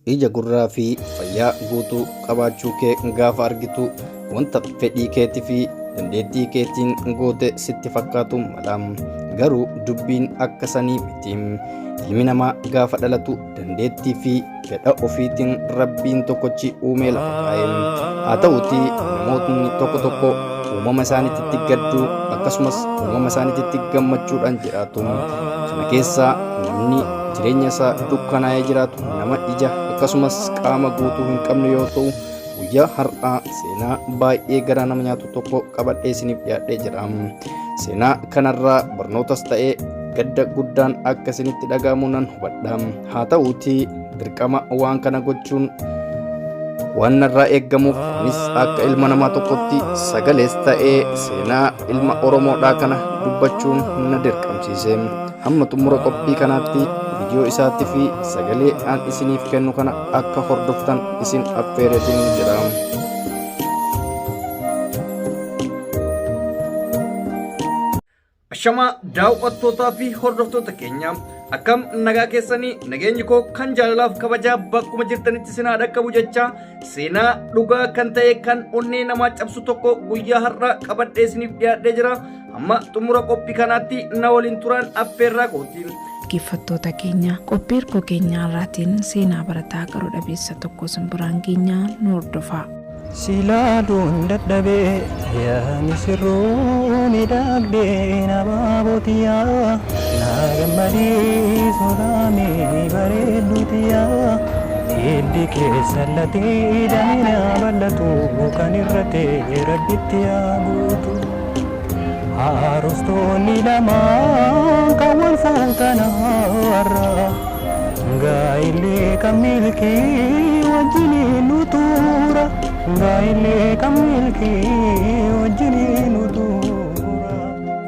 ija gurraa fi fayyaa guutuu qabaachuu kee gaafa argitu wanta fedhii keetii fi dandeettii keetiin goote sitti fakkaatu mala. Garuu dubbiin akka sanii miti. Ilmi namaa gaafa dhalatu dandeettii fi fedha ofiitiin Rabbiin tokkichi uumee lafa kaa'e. Haa ta'uutii namootni tokko tokko uumama isaaniitti gadduu akkasumas uumama isaaniitti gammachuudhaan jiraatu. Kana keessaa namni jireenya isaa dukkanaa'ee jiraatu nama ija akkasumas qaama guutuu hin qabne yoo ta'u, guyyaa har'aa seenaa baay'ee garaa nama nyaatu tokko qabadhee isiniif dhiyaadhee jira. Seenaa kanarraa barnootas ta'ee gadda guddaan akka isinitti dhaga'amu nan hubadha. Haa ta'uutii dirqama waan kana gochuun waan narraa eeggamuuf anis akka ilma namaa tokkotti sagalees ta'ee seenaa ilma Oromoodhaa kana dubbachuun na dirqamsiise. Hamma xumura qophii kanaatti viidiyoo isaatii fi sagalee aan isiniif kennu kana akka hordoftan isin affeereetiin jira. Ashama daawwattootaa fi hordoftoota keenya akkam nagaa keessanii nageenyi koo kan jaalalaaf kabajaa bakkuma jirtanitti sinaa dhaqqabu jecha seenaa dhugaa kan ta'e kan onnee namaa cabsu tokko guyyaa har'a qabadhee isiniif dhiyaadhee jira. Amma xumura qophii kanaatti na waliin turaan affeerraa kooti. Dhaggeeffattoota keenya qophii hirkoo keenyaa irraatiin seenaa barataa qaroo dhabeessa tokko simbiraan keenyaa nu hordofaa. Silaaduun dadhabee yaani sirruu miidhagdee nama bootiyaa na gammadii sodaamee bareedduutiyaa hiddi keessa latee damina bal'atu kan irratti rabbitti yaa guutu haarostoonni lamaan kan wal fuutan har'a gaa'illee kan milkii wajjiniin nu tuura. Gaa'illee kan milkii wajjiniin nu tuura.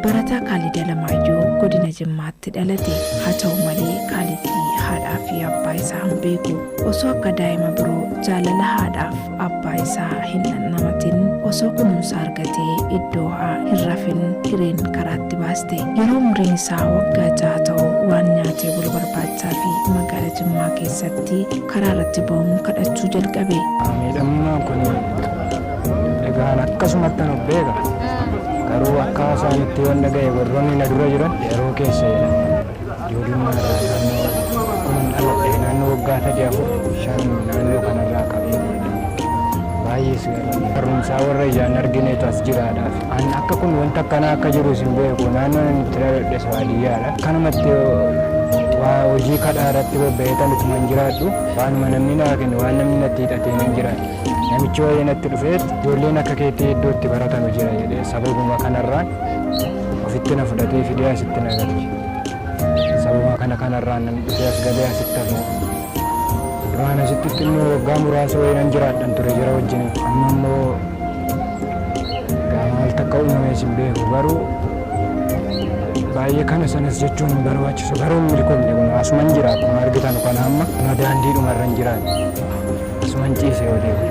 Barataa Kaalid Alamaayyoo godina Jimmaatti dhalate. Haa ta'u malee Kaalid haadhaa fi abbaa isaa hin beeku. Osoo akka daa'ima biroo jaalala haadhaaf abbaa isaa hin dhandhamatin osoo kunuunsa argatee iddoo hin rafin hireen karaatti baaste. Yeroo umriin isaa waggaa 6 ta'u waan nyaatee bulu barbaachisaa fi magaalaa Jimmaa keessatti karaa irratti ba'uun kadhachuu jalqabe. Miidhamnaan kun egaan akkasumatti nu beeka. Garuu akka isaanitti waan dhaga'e warroonni na dura jiran yeroo keessa ijoollummaa naannoo waggaa 3-4 naannoo kanarraa qabee baay'ee barumsaa warra ijaan argineetu as jiraadhaaf. Ani akka kun wanta akkanaa akka jiru sin beeku naannoon itti dhaladhe baadiyyaadha. Akkanumatti waa hojii kadhaa irratti bobba'eetan utuma hin jiraadhu waanuma namni naa kennu waan namni natti hidhatee nan jiraadha. Namichi waa'ee natti dhufeet ijoolleen akka keetii iddootti baratanu jira jedhee sababuma kanarraan ofitti na fudhatee fidee asitti na galche. Sababuma kanarraan namni dhufee as galee asitti hafu. Duraan asitti xinnoo waggaa muraasa wayii nan jiraadhan ture jira wajjin. Amma immoo maal takka uumamee sin beeku garuu baay'ee kana sanas jechuun hin barbaachisu. Garuu milkoomne kun asuman jira akkuma argitan kana amma daandiidhuma irra hin jiraanne. Asuman ciisee odeemu.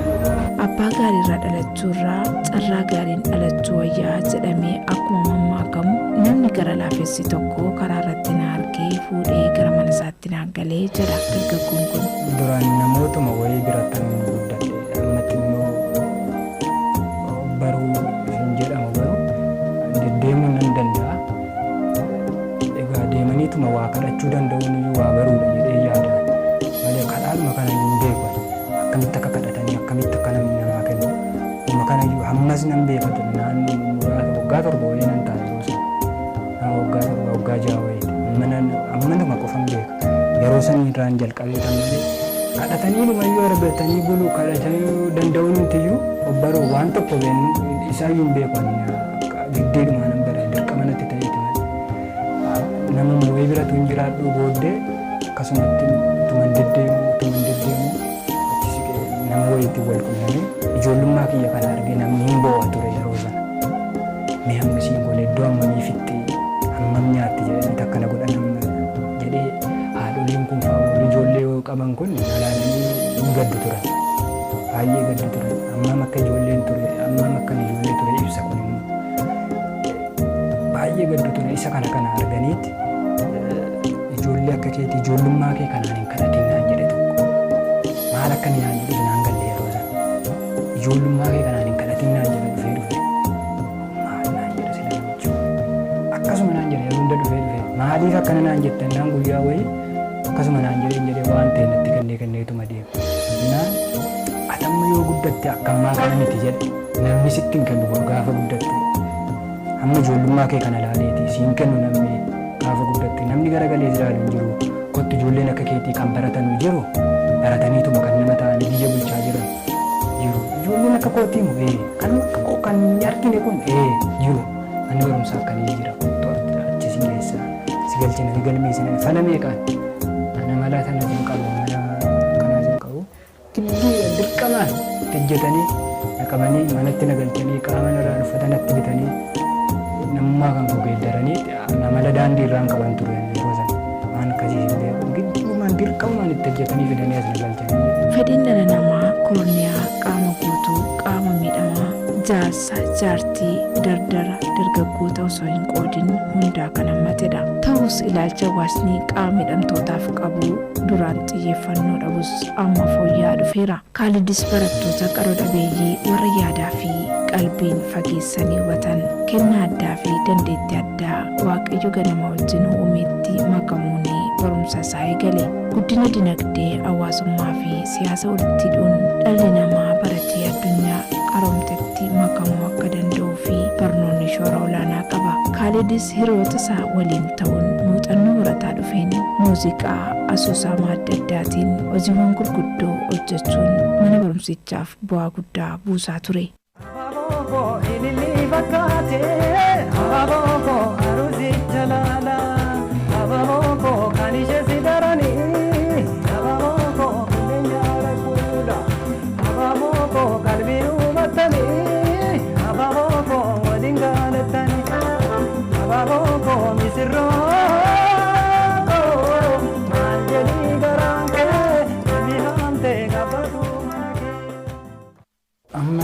Abbaa gaariirraa dhalachuurraa carraa gaariin dhalachuu wayyaa jedhamee akkuma mammaakamu namni gara laafessi tokko karaa irratti na argee fuudhee gara mana isaatti na galee jedha dargaggoon kun. Duraan namootuma wayii birattan guddadhe ammatti immoo baruu hin jedhamu garuu deddeemuu nan danda'a. Egaa deemaniituma waa kadhachuu danda'uun iyyuu waa baruudha jedhee yaada malee kadhaadhuma kana hin beeku. Akkamitti akka kadhatanii akkamitti akka namni namaa kennu amma kanayyuu hammas nan beekatu naannoo muraasa waggaa 7 wayii nan taate yoo sana waggaa 7 waggaa 6 wayii ammanuma qofan beeka yeroo san irraan jalqabee tan malee kadhatanii dhumayyuu argatanii buluu kadhatanii danda'uun huntiyyuu obbaroo waan tokko beennu isaayyuu hin beekan digdeedhuma nan bara dirqama natti ta'eeti malee namni wayii biratu hin jiraadhu booddee akkasumatti tuman deddeemu nama wayiitti wal qunnamee ijoollummaa kiyya kana argee namni hin boo'a ture yeroo sana. Mee hammasiin kun iddoo hammamii fitti hammam nyaatti jedhanii takka na godhan jedhee haadholiin kun fa'aa ijoollee yoo qaban kun ilaalanii hin gaddu turan. Baay'ee gaddu turan. Ammam akka ijoolleen ture ammam akka ijoollee ture ibsa kun immoo baay'ee gaddu ture. Isa kana arganiiti ijoollee akka keetii ijoollummaa kee kanaan hin kadhatin naan jedhe tokko. akka ni naan jedhu naan galle yeroo sana. Ijoollummaa kee kanaan hin kadhatin naan jedhe dhufee maal naan jedhe sila namichi akkasuma naan jedhe yeroo hunda dhufee maaliif akkana naan jettan naan guyyaa wayii akkasuma naan jedhee waan ta'e natti kenneetuma deemu. Naan atamma yoo guddatte akkammaa kana miti jedhe namni sitti hin kennu gaafa guddatte. Amma ijoollummaa kee kana ilaaleeti siin kennu namni gaafa guddatte namni garagalee ilaalu hin jiru. Kottu ijoolleen akka keetii kan baratanu jiru barataniituma kan nama ta'anii biyya bulchaa jiran jiru. Ijoolleen akka kootii mu kan akka koo kan argine kun jiru. Manni barumsaa akkanii jira kottu achi si keessa si galchina si galmeessina fala meeqaan ana malaa sana hin qabu mana kanaa hin qabu gidduu dirqamaan hojjetanii naqamanii manatti na galchanii qaama irraa uffata natti bitanii namummaa kan koo geeddaranii namala daandii irraan qaban ture yeroo sana waan akkasii hin beeku gidduumaan dirqamaan itti hojjetanii fidanii as na galchanii. Fedhiin dhala namaa koorniyaa qaama guutuu qaama miidhamaa jaarsa jaartii dardara dargaggoota osoo hin qoodin hundaa kan hammatedha. Ta'us ilaalcha hawaasni qaama miidhamtootaaf qabu duraan xiyyeeffannoo dhabus amma fooyya'aa dhufeera. Kaalidis barattoota qaroo dhabeeyyii warra yaadaa fi qalbiin fageessanii hubatan kennaa addaa fi dandeettii addaa waaqayyo ganama wajjin uumeetti makamuun barumsa isaa eegale. Guddina dinagdee hawaasummaa fi siyaasa walitti hidhuun dhalli namaa baratee addunyaa qaroomtetti makamuu akka danda'uu fi barnoonni shoora olaanaa qaba. Kaalidis hiriyoota isaa waliin ta'uun muuxannoo barataa dhufeen muuziqaa asoosama adda addaatiin hojiiwwan gurguddoo hojjechuun mana barumsichaaf bu'aa guddaa buusaa ture. Amma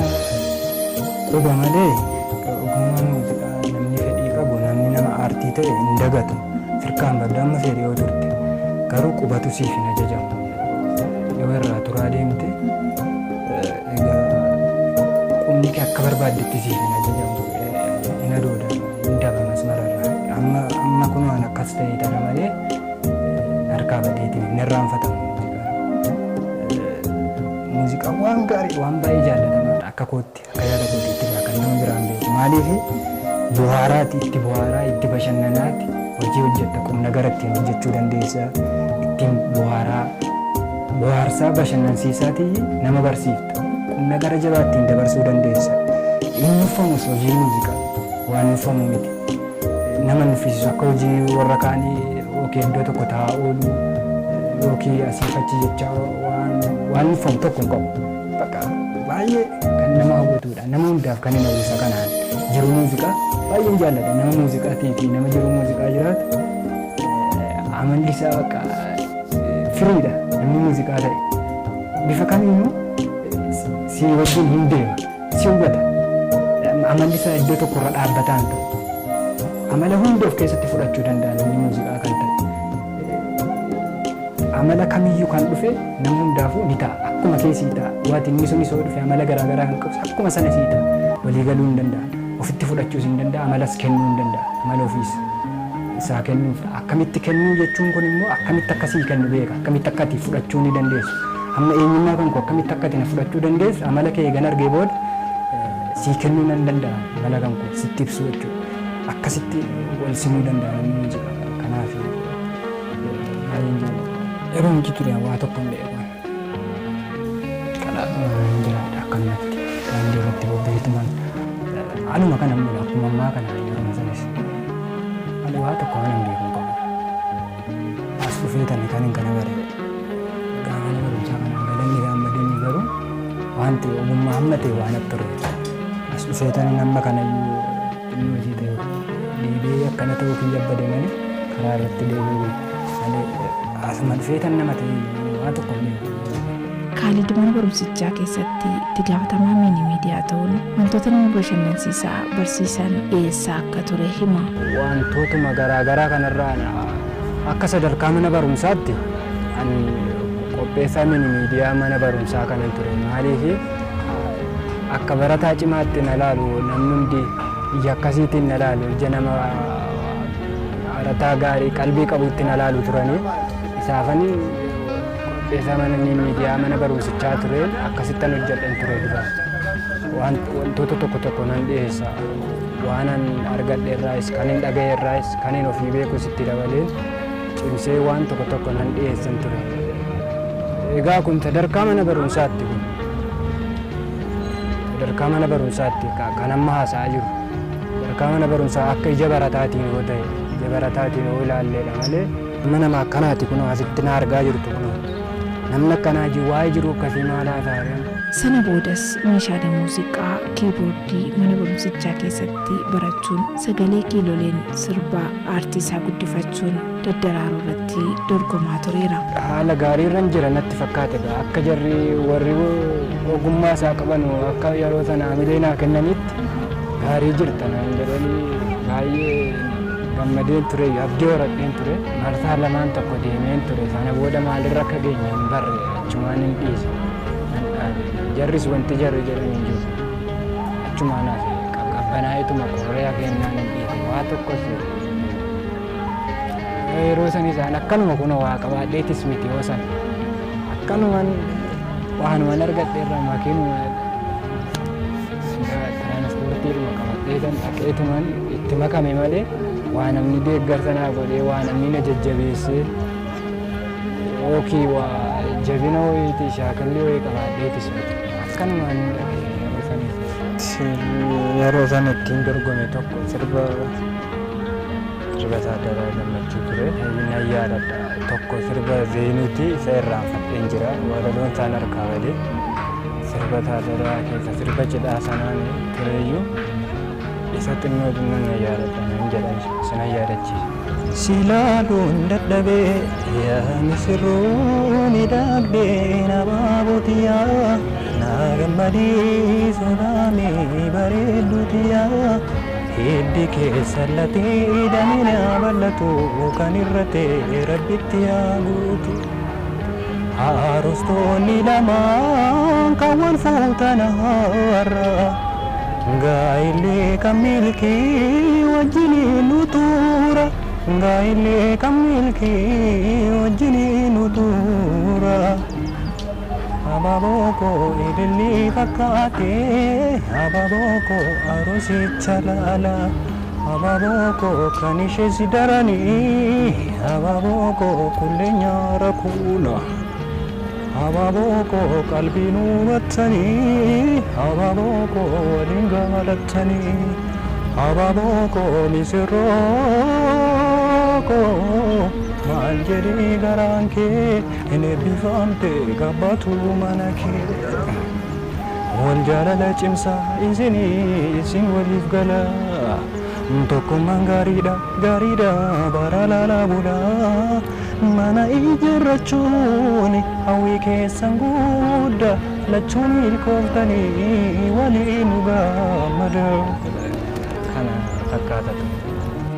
quba malee ogummaa muuziqaa namni fedhii qabu namni nama aartii ta'e hin dagatu firkaan badda amma fedhii yoo turte garuu qubatu siif hin ajajamu yoo irraa turaa deemte qubni kee akka barbaaddetti siif hin ajajamu hin adooda hin dabamas mararraa amma kun waan akkas ta'e tana malee harkaa badeetiin hin irraanfatamu muuziqaa waan gaarii waan baay'ee jaallatamaadha akka kootti akka yaada kootti kan nama biraan beeku maaliif bu'aaraati itti bu'aaraa itti bashannanaati hojii hojjetta qubna gara ittiin hojjechuu dandeessa ittiin bu'aarsaa bashannansiisaatii nama barsiifta qubna gara jabaa ittiin dabarsuu dandeessa hin nuffamus hojii muuziqaa waan nuffamu miti nama nuffisiisu akka hojii warra kaanii yookiin iddoo tokko taa'aa oolu yookiin asiif achi jecha waan nuffamu tokko hin qabu bakka baay'ee kan nama hawwatudha nama hundaaf kan hin hawwisa kanaan jiru muuziqaa baay'een jaalladha nama muuziqaatii fi nama jiru muuziqaa jiraatu amalli isaa bakka firiidha namni muuziqaa ta'e bifa kamiinuu si wajjin hin deema si hubata amalli isaa iddoo tokkorra dhaabbataan ta'u amala hunda of keessatti fudhachuu danda'a namni muuziqaa kan ta'e amala kamiyyuu kan dhufe nama hundaafuu ni ta'a akkuma keessii ta'a waati inni sunis yoo dhufe amala garaagaraa kan qabu akkuma sana sii ta'a walii galuu hin danda'a ofitti fudhachuus hin danda'a amalas kennuu hin danda'a amala ofiis isaa kennuuf akkamitti kennuu jechuun kun immoo akkamitti akkasii kennu beeka akkamitti akka ati fudhachuu ni dandeessu amma eenyummaa kan koo akkamitti akka ati na fudhachuu dandeessu amala kee eegan argee booda sii kennuu nan danda'a amala kan koo sitti ibsu jechuudha akkasitti wal simuu danda'a namni muuziqaa kanaaf baay'een jaalladha. Yeroo hojii ture waa tokko hin beeku. Kanaaf jiraadha akkanatti daandii irratti bobbeetumaan haaluma kana immoo akkuma ammaa kana yeroo sanis ani waa tokko waan hin beeku qabu. As dhufeetanii kan hin kana bare gaafa nama barumsaa kana galanni gaammadanii garuu wanti ogummaa hamma ta'e waan akka ture. As dhufeetanii nama kanayyuu inni hojii ta'e deebi'ee akkana ta'uu kiyya abbade malee karaa irratti deebi'uu malee asuma dhufeetan nama ta'e waan tokko hin beeku. Kaalid mana barumsichaa keessatti itti gaafatamaa miidiyaa ta'uun wantoota nama bashannansiisaa barsiisan dhiyeessaa akka ture hima. Wantootuma garaagaraa kanarraa akka sadarkaa mana barumsaatti ani qopheessaa mini miidiyaa mana barumsaa kanan ture maaliif akka barataa cimaatti na laalu namni hundi ija akkasiitiin na laalu ija nama barataa gaarii qalbii qabuutti na laalu turanii isaafanii qopheessaa mana miidiyaa mana barumsichaa ture akkasittan hojjedhan ture dura wantoota tokko nan dhiyeessa waanan argadhe irraas kanin dhagaye irraas kanin ofii beekus itti dabaleen cimsee waan tokko nan dhiyeessan ture. Egaa kun sadarkaa mana barumsaatti kun sadarkaa mana barumsaatti kan amma haasa'aa jiru sadarkaa mana barumsaa akka ija barataatiin yoo ta'e ija barataatiin yoo ilaalleedha malee nama akkanaati kun asitti na argaa jirtu kun namni akkanaa waa'ee jiru akkasii maalaa taa'ee. Sana boodas meeshaalee muuziqaa kiiboordii mana barumsichaa keessatti barachuun sagalee kiiloleen sirbaa aartii isaa guddifachuun daddaraaruu irratti dorgomaa tureera. Haala gaariirran jira natti fakkaate akka jarri warri ogummaa isaa qaban akka yeroo sana hamilee naa kennanitti gaarii jirta naan jedhanii baay'ee gammadeen ture abdii horadheen ture marsaa lamaan tokko deemeen ture sana booda maalirra akka geenye hin barre achumaan hin dhiise. Jarris wanti jarri jedhan hin jiru achumaan hafe qabbanaa'ituma qorree kennaan hin dhiise waa tokkos yeroo san isaan akkanuma kun waa qabaadheetis miti yoo san akkanumaan waanuman argadhe irra makiinuma tiraanspoortiidhuma qabadheetan dhaqeetumaan itti makame malee waa namni deeggarsa naa godhee waa namni na jajjabeessee yookiin waa jabina wayiitii shaakalli wayii qabaadheetis miti akkanumaan yeroo san ittiin dorgome tokko sirba Taaddasaa Gammachuu ture na yaadadha tokko sirba Zeenuuti isa irraanfadheen jira walaloon isaan harkaa malee sirba Taaddasaa keessa sirba cidhaa sanaan tureeyyuu isa xinnoo dinnan na yaadadha nan jedhan sana yaadachiisa. Silaaluun dadhabee yaa misirroon hidhagdee na baabootiyaa na gammadii sodaamee bareedduutiyaa hiddi keessa latee damina bal'atu kan irratti rabbitti yaa guutu haarostoonni lamaan kan wal fuutan har'a gaa'illee kan milkii wajjiniin nu tuura. Gaa'illee kan milkii wajjiniin nu tuura. Abaaboo koo ilillii fakkaatee abaaboo koo aroosicha laala. Abaaboo koo kan ishee si daranii abaaboo koo kullee nyaara kuula. Abaaboo koo qalbiin hubattanii abaaboo koo waliin gaalattanii abaaboo koo misirroo koo maal jedhee garaan kee hin eebbifamte gabbatu mana kee wal jaalala cimsaa isin waliif gala tokkummaan gaariidha bara laalaa bulaa mana ijaarrachuun hawwii keessan guddaa lachuun milkooftanii waliin nu gammada kana fakkaatatu.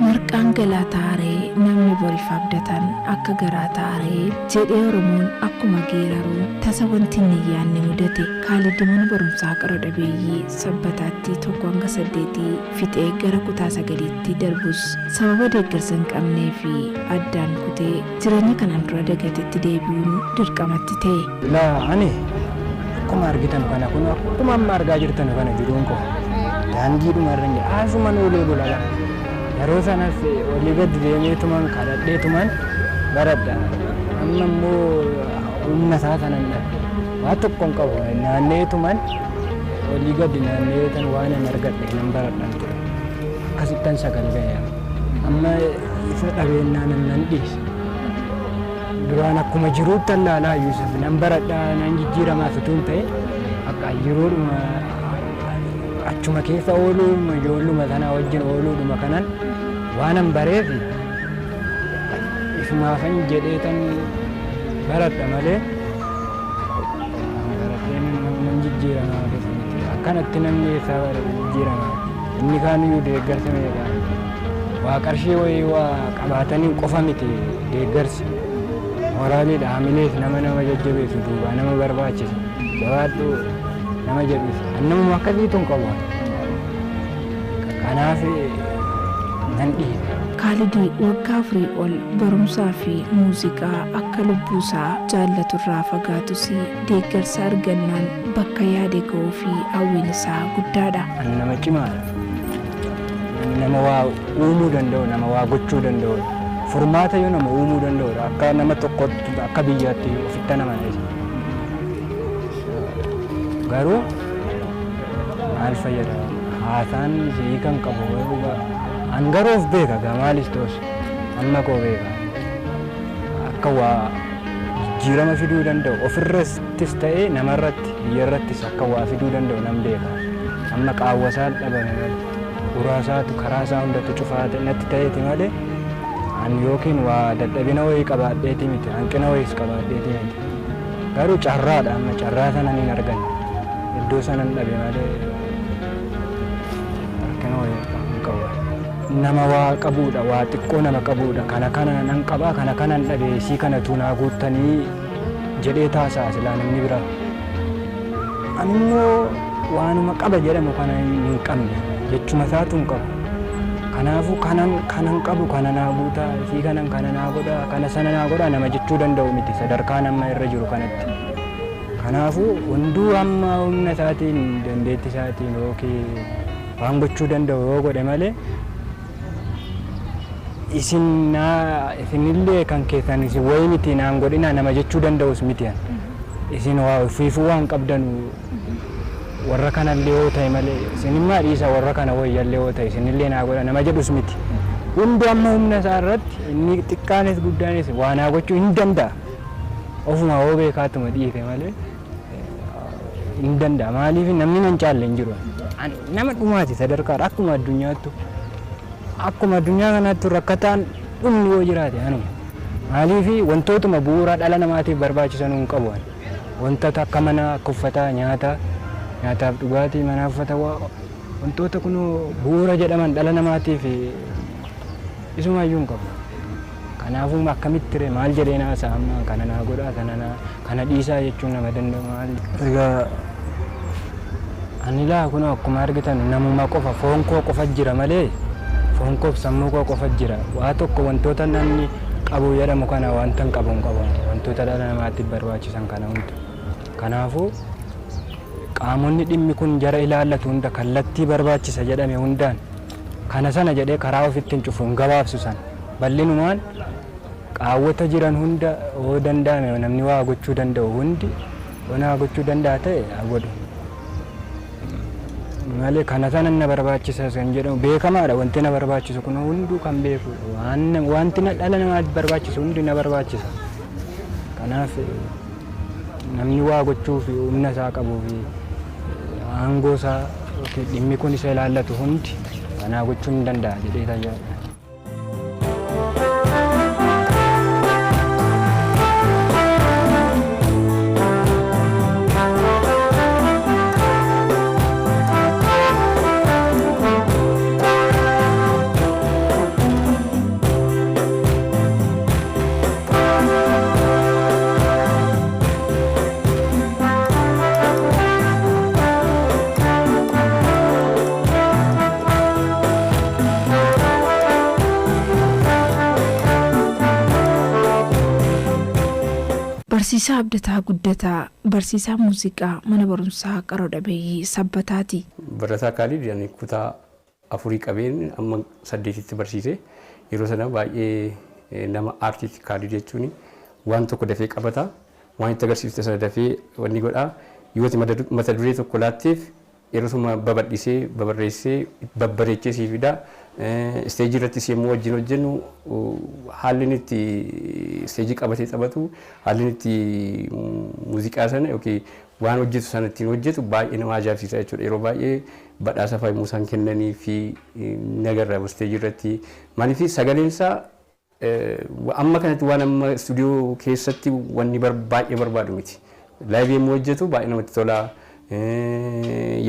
Marqaan galaa taaree namni boriif abdatan akka garaa taaree jedhee Oromoon akkuma geeraru tasa wanti inni yaanne mudate Kaalid mana barumsaa qara dhabeeyyii sabbataatti 1-8 fixee gara kutaa 9tti darbus sababa deeggarsa hin qabnee fi addaan kutee jireenya kanaan dura dagatetti deebi'uun dirqamatti ta'e. Ani akkuma argitan kana kun akkuma amma argaa jirtan kana jiruun koo daandiidhuma irra jira asuman olee bulala. Yeroo sanas olii gadi deemeetumaan kadhadheetumaan baradha amma immoo humna isaa sanan waa tokko hin qabu naanneetumaan olii gadi naanneetan waan hin argadhe nan baradhan ture akkasittan sagal ga'e amma isa dhabeennaa nan dhiise duraan akkuma jiruutti allaalaa Yuusuf nan baradha nan jijjiiramaa fituun ta'e akka yeroodhuma achuma keessa ooluuma ijoolluma sana wajjin ooluudhuma kanan waanan bareef ifumaafan jedheetan baradha malee baradheen nan jijjiiramaa akkanatti namni eessaa jijjiiramaa inni kaaniyyuu deeggarsa meeqaa waa qarshii wayii waa qabaatanii qofa miti deeggarsi moraaliidha hamilees nama jajjabeessu duuba nama barbaachisa jabaadhu nama jedhus annamuma akkasiitu hin qabu kanaaf nan dhiibe. Kaalidii waggaa 4 ol barumsaa fi muuziqaa akka lubbuusaa jaallaturraa fagaatus deeggarsa argannaan bakka yaade ga'uu fi hawwiin isaa guddaadha. Ani nama cimaadha. Nama waa uumuu danda'u, nama waa gochuu danda'u. Furmaata yoo nama uumuu danda'udha. Akka nama tokkotti akka biyyaatti ofitti nama neessa. Garuu maal fayyada? Haasaan sii kan qabu angaroof beeka gamaalis ta'us amma koo beeka akka waa jijjiirama fiduu danda'u ofirrattis ta'ee namarratti biyyarrattis akka waa fiduu danda'u nan beeka amma qaawwasaa dhabame malee uraasaatu karaa isaa hundatti cufaa natti ta'eeti malee an yookiin waa dadhabina wayii qabaadheeti miti hanqina wayiis qabaadheeti miti garuu carraadha amma carraa sana hin arganne iddoo sanan dhabe malee hanqina wayii hin qabu. Nama waa qabuudha waa xiqqoo nama qabuudha kana nan qabaa kana dhabee sii kana tunaa guuttanii jedhee taasaa silaa namni bira animmoo waanuma qaba jedhamu kana hin qabne jechuma isaatu hin qabu kanaafuu kanan qabu kana naa guutaa sii kana naa godhaa kana sana naa godhaa nama jechuu danda'u miti sadarkaa nama irra jiru kanatti kanaafuu hunduu amma humna isaatiin dandeetti isaatiin yookiin waan gochuu danda'u yoo godhe malee isinillee kan keessan isin wayii miti naan godhina nama jechuu danda'us miti isin waa ofiifuu waan qabdan warra kanallee yoo ta'e malee isinimmaa dhiisa warra kana wayyallee yoo ta'e isinillee naa godha nama jedhus miti hundi amma humna isaa irratti inni xiqqaanis guddaanis waa naa gochuu hin danda'a ofuma hoo beekaatuma dhiise malee hin danda'a maaliif namni nan caalle hin jiru nama dhumaati sadarkaadha akkuma addunyaattu. Akkuma addunyaa kanatti rakkataan dhumni yoo jiraate anuma maaliif wantootuma bu'uura dhala namaatiif barbaachisan hin qabu wantoota akka mana akka uffataa nyaataaf dhugaatii manaa uffata wantoota kun bu'uura jedhaman dhala namaatiif isumaayyuu hin qabu kanaafuu akkamitti maal jedhee naasaa amma kana naa godhaa kana dhiisaa jechuun nama danda'u maal egaa ani laa kun akkuma argitan namuma qofa foon koo qofa jira malee foon koo sammuu koo qofa jira waa tokko wantoota namni qabu jedhamu kana wanta hin qabu wantoota dhala namaatiif barbaachisan kana hunda kanaafuu qaamonni dhimmi kun jara ilaallatu hunda kallattii barbaachisa jedhame hundaan kana sana jedhee karaa ofitti hin cufu hin gabaabsu sana bal'inumaan qaawwata jiran hunda yoo danda'ame namni waa gochuu danda'u hundi waa gochuu danda'a ta'e haa godhu. Malee kana sana na barbaachisa kan jedhamu beekamaadha wanti na barbaachisu kun hunduu kan beeku wanti dhala namaatti barbaachisu hundi na barbaachisa kanaaf namni waa gochuu fi humna isaa qabuu fi aangoo isaa dhimmi kun isa ilaallatu hundi kanaa gochuu hin danda'a jedhee tajaajila. Barsiisaa Abdataa Guddataa barsiisaa muuziqaa mana barumsaa Qaroo Dhabeeyyii Sabbataati. Barataa Kaalid yani kutaa 4 qabeen amma 8tti barsiise yeroo sana baay'ee nama aartiiti Kaalid jechuun waan tokko dafee qabata waan itti agarsiifte sana dafee wanni godha yoo mata duree tokko laatteef yeroo suma babadhisee babarreessee babbareechee siifida isteejii irratti siimmoo wajjin hojjennu haalli itti isteejii qabatee taphatu haalli itti muuziqaa sana yookiin waan hojjetu sana ittiin hojjetu baay'ee nama ajaa'ibsiisa jechuudha yeroo baay'ee badhaasa fayyumuu isaan kennanii fi nagarra isteejii irratti maaliif sagaleen isaa amma kanatti waan amma istuudiyoo keessatti wanni baay'ee barbaadu miti laayivii yemmuu hojjetu baay'ee namatti tola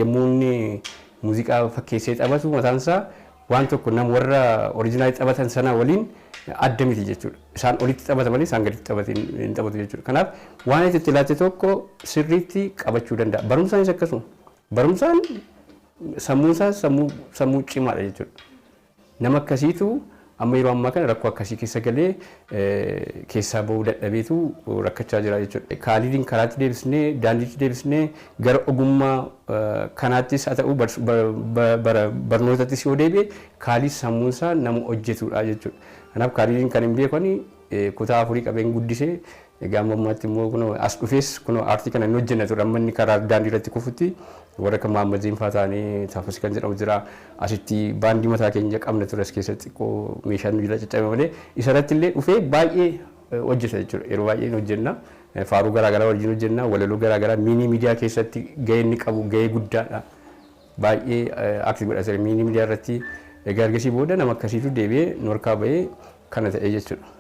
yemmuu inni muuziqaa fakkeessee taphatu mataan isaa waan tokko nama warra oriijinaali taphatan sana waliin adda miti jechuudha. Isaan olitti taphata malee isaan gaditti hin taphatu jechuudha. Kanaaf waan itti ilaalte tokko sirriitti qabachuu danda'a. Barumsaanis akkasuma. Barumsaan sammuu cimaadha jechuudha. Nama akkasiitu amma yeroo ammaa kana rakkoo akkasii keessa galee keessaa bahuu dadhabeetu rakkachaa jira jechuudha. Kaalidiin karaatti deebisnee daandiitti deebisnee gara ogummaa kanaattis haa ta'u barnootattis yoo deebi'e kaalii sammuunsaa nama hojjetudha jechuudha. Kanaaf kaalidiin kan hin beekani kutaa 4 qabeen guddisee egaa ammaatti immoo kun as dhufees kun aartii kana hin hojjennatu amma inni karaa daandii irratti kufutti warra kan Mahammad Zein faa ta'anii Taafas kan jedhamu jira asitti baandii mataa keenya qabna ture as keessatti meeshaan nu jala caccabe malee isarratti illee dhufee baay'ee hojjeta jechuudha. Yeroo baay'ee hojjenna faaruu garaagaraa wajjin hojjenna walaloo garaagaraa miinii miidiyaa keessatti gahee inni qabu gahee guddaadha. Baay'ee aktiivii godhatee miinii miidiyaa irratti egaa ergasii booda nama akkasiitu deebi'ee nu harkaa bahee kana ta'ee jechuudha.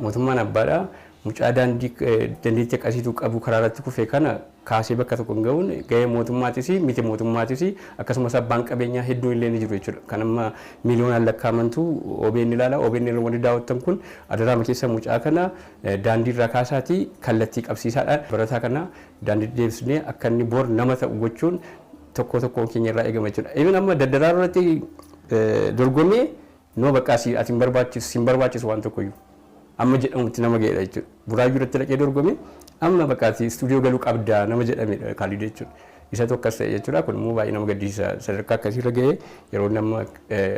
Mootummaan abbaadha mucaa dandeettii akkasiitu qabu karaa irratti kufee kana kaasee bakka tokko gahuun gahee mootummaatis miti mootummaatis akkasumas abbaan qabeenyaa hedduun illee ni jiru jechuudha. Kan amma miiliyoonaan lakkaamantu OBN ilaala. OBN irra wanti daawwattan kun adaraama keessa mucaa kana daandii irraa kaasaatii kallattii qabsiisaadhaan barataa kana daandii deebisnee akka inni bor nama ta'u gochuun tokko keenya irraa eegama jechuudha. Even amma daddaraa irratti dorgomee noo bakka ati hin barbaachisu waan tokkoyyuu. Amma jedhamutti nama ga'edha jechuudha. Buraayyuu irratti dhaqee dorgome amma bakka istuudiyoo galuu qabdaa nama jedhamedha Kaalid jechuudha. Isa tokkos ta'e jechuudha. Kun immoo baay'ee nama gaddisiisa. Sadarkaa akkasiirra ga'ee yeroo nama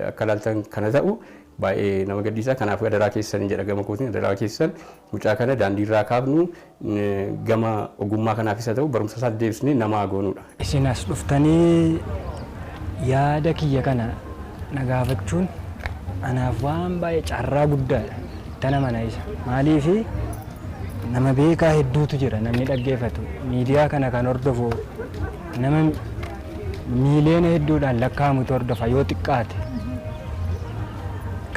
akka ilaaltan kana ta'u baay'ee nama gaddisiisa. Kanaaf adaraa keessan jedha gama kootiin adaraa keessan mucaa kana daandii irraa kaafnu gama ogummaa kanaafis haa ta'u barumsa isaa deebisnee nama goonudha. Isin as dhuftanii yaada kiyya kana na gaafachuun anaaf waan baay'ee carraa guddaadha. Tana mana isa maaliifi nama beekaa hedduutu jira namni dhaggeeffatu miidiyaa kana kan hordofu nama miiliyoona hedduudhaan lakkaa'amutu hordofa yoo xiqqaate.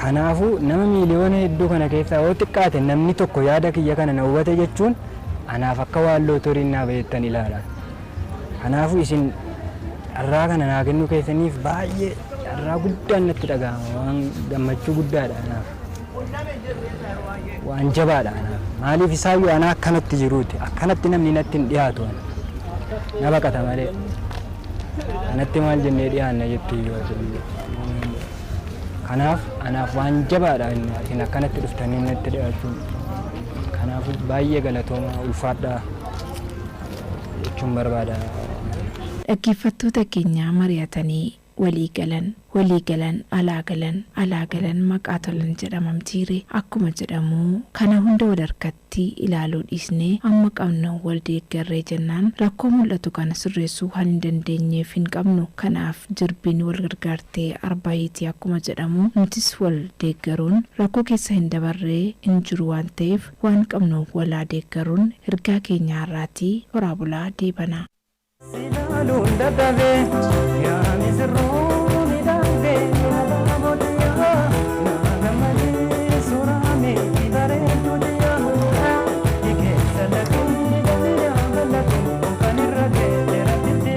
Kanaafuu nama miiliyoona hedduu kana keessaa yoo xiqqaate namni tokko yaada kiyya kana na hubate jechuun anaaf akka waan lootoriin naa bayeettan ilaala. Kanaafuu isin carraa kana naa kennuu keessaniif baay'ee carraa guddaan natti dhaga'ama waan gammachuu guddaadha anaaf. Waan jabaadha anaaf. Maaliif isaayyuu ana akkanatti jiruuti. Akkanatti namni natti hin dhiyaatu na baqata malee. Anatti maal jennee dhiyaanna jettii kanaaf anaaf waan jabaadha isin akkanatti dhuftanii natti dhiyaachuun. Kanaaf baay'ee galatooma ulfaadhaa jechuun barbaada. Dhaggeeffattoota keenya mari'atanii waliigalan alaagalan maqaa tolan jedhamamtiire akkuma jedhamu kana hunda wal harkatti ilaaluu dhiisnee amma qabnu wal deeggarree jennaan rakkoo mul'atu kana sirreessuu waan hin dandeenyeef hin qabnu. Kanaaf jirbiin wal gargaartee arbaayitii akkuma jedhamu nutis wal deeggaruun rakkoo keessa hin dabarree hin jiru waan ta'eef waan qabnu walaa deeggaruun ergaa keenya har'aatii horaa bulaa deebanaa. Silaluun dadhabee yaa misirroo midhaabee yaa boodiyyaa naana malee soraamee bareedduu diyaa ikeessa lakkee dhalliyaa bal'atu kan irra ga'e rabbitti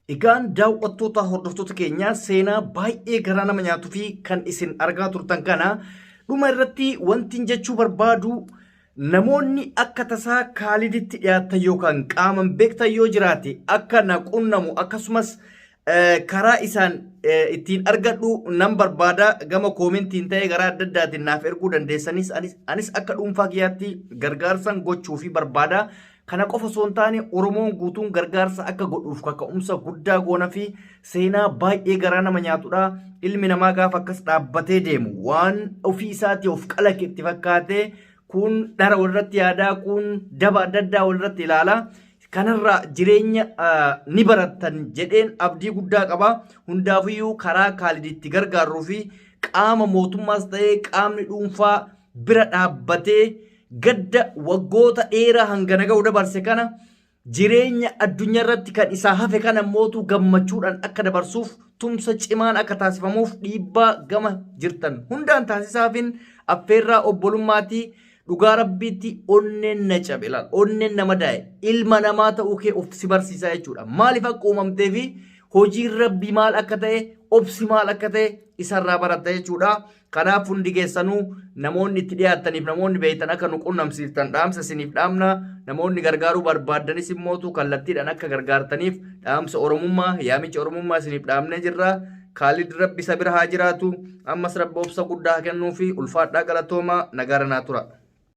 Egaan daawwattoota hordoftoota keenya seenaa baay'ee garaa nama nyaatuu fi kan isin argaa turtan kana dhuma irratti wanti jechuu barbaadu namoonni akka tasaa Kaaliditti dhiyaatan yookaan qaaman beektan yoo jiraate akka na qunnamu akkasumas karaa isaan ittiin argadhu nan barbaada gama koomentiin ta'ee garaa adda addaatiin naaf erguu dandeessanis anis akka dhuunfaa kiyyaatti gargaarsan gochuu fi barbaada. Kana qofa osoo hin taane Oromoon guutuun gargaarsa akka godhuuf kaka'umsa guddaa goona fi seenaa baay'ee garaa nama nyaatudha. Ilmi namaa gaafa akkas dhaabbatee deemu waan ofii isaatii of qalaqe itti fakkaatee kun dhara walirratti yaadaa kun daba adda addaa walirratti ilaala. Kanarraa jireenya ni barattan jedheen abdii guddaa qaba. Hundaafiyyuu karaa Kaaliditti gargaaruu fi qaama mootummaas ta'ee qaamni dhuunfaa bira dhaabbatee gadda waggoota dheeraa hangana ga'u dabarse kana jireenya addunyaa irratti kan isaa hafe kana mootu gammachuudhaan akka dabarsuuf tumsa cimaan akka taasifamuuf dhiibbaa gama jirtan hundaan taasisaafin affeerraa obbolummaatti dhugaa rabbiitti onneen na cabe laal onneen nama daa'e ilma namaa ta'uu kee of si barsiisaa jechuudha. Maaliif akka uumamtee fi hojiin rabbii maal akka ta'e obsi maal akka ta'e isarraa baratta jechuudha. Kanaaf hundi keessanuu namoonni itti dhiyaataniif namoonni beektan akka nu qunnamsiiftan dhaamsa isiniif dhaamna. Namoonni gargaaruu barbaaddanis immootu kallattiidhaan akka gargaartaniif dhaamsa Oromummaa yaamicha Oromummaa isiniif dhaamnee jirra. Kaalid rabbi isa bira haa jiraatu. Ammas rabbi obsa guddaa kennuu fi ulfaadhaa galatoomaa nagaara naa tura.